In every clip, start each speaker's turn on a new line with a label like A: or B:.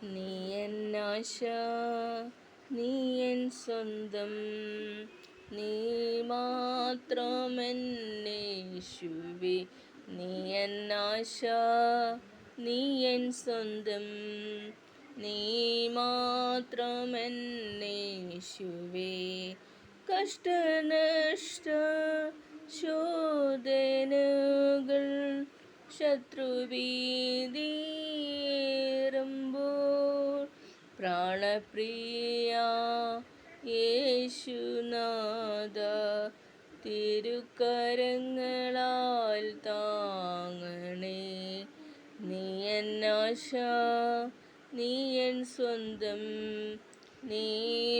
A: നീ എന്നാശ, നീ എൻ സ്വന്തം, നീ മാത്രമെന്നേശുവേ. നീ എന്നാശ, നീ എൻ സ്വന്തം, നീ മാത്രമെന്നേശുവേ. കഷ്ടനഷ്ട ശോധനകൾ ശത്രുഭീതിയേറുമ്പോൾ പ്രാണപ്രിയ യേശുനാഥ തിരുക്കരങ്ങളാൽ താങ്ങണേ. നീ എന്നാശ, നീ എൻ സ്വന്തം, നീ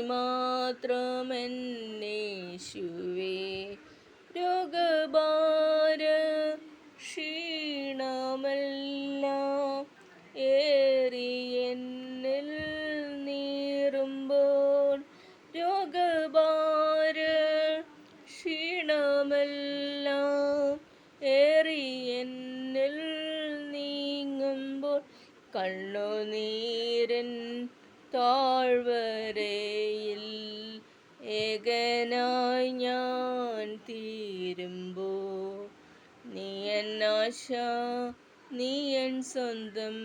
A: മാത്രമെന്നേശുവേ. രോഗഭാര ക്ഷീണമെല്ലാം ഏറി എന്നിൽ നീറുമ്പോൾ രോഗഭാര ക്ഷീണമെല്ലാം ഏറി എന്നിൽ നീങ്ങുമ്പോൾ കണ്ണുനീരൻ താഴ്വരയിൽ ഏകനായി ഞാൻ തീരുമ്പോൾ നീ എന്നാശ, നീ എൻ സ്വന്തം,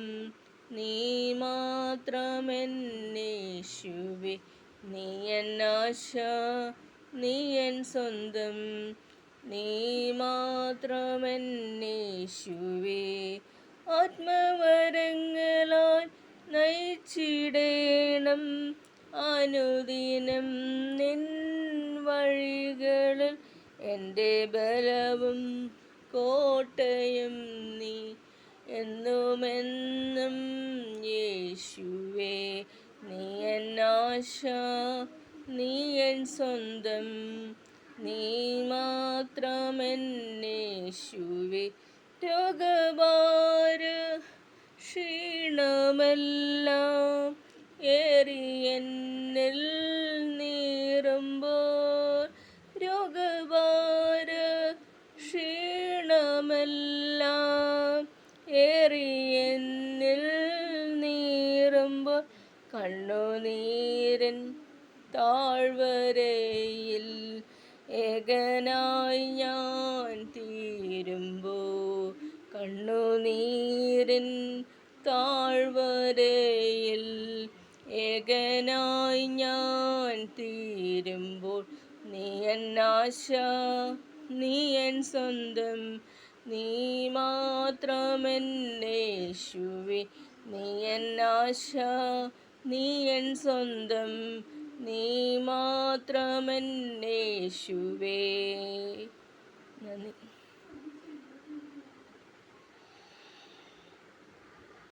A: നീ മാത്രമെന്നേശുവേ. നീ എന്നാശ, നീ എൻ സ്വന്തം, നീ മാത്രമെന്നേശുവേ. ആത്മവരങ്ങളാൽ നയിച്ചിടേണം അനുദിനം നിൻ വഴികളിൽ. എൻ്റെ ബലവും കോട്ടയും നീ എന്നുമെന്നും യേശുവേ. നീ എന്നാശ, നീ എൻ സ്വന്തം, നീ മാത്രമെന്നേശുവേ. രോഗഭാര ക്ഷീണമെല്ലാം ഏറി എന്നിൽ നീറുമ്പോൾ രോഗഭാര ക്ഷീണമെല്ലാം ഏറി എന്നിൽ നീറുമ്പോൾ കണ്ണുനീരൻ താഴ്വരയിൽ ഏകനായി ഞാൻ തീരുമ്പോൾ കണ്ണുനീരൻ താഴ്വരയിൽ ഏകനായി ഞാൻ തീരുമ്പോൾ നീ എന്നാശ, നീ എൻ സ്വന്തം, നീ മാത്രമെന്നേശുവേ. നീ എന്നാശ, നീ എൻ സ്വന്തം, നീ മാത്രമെന്നേശുവേ. നന്ദി.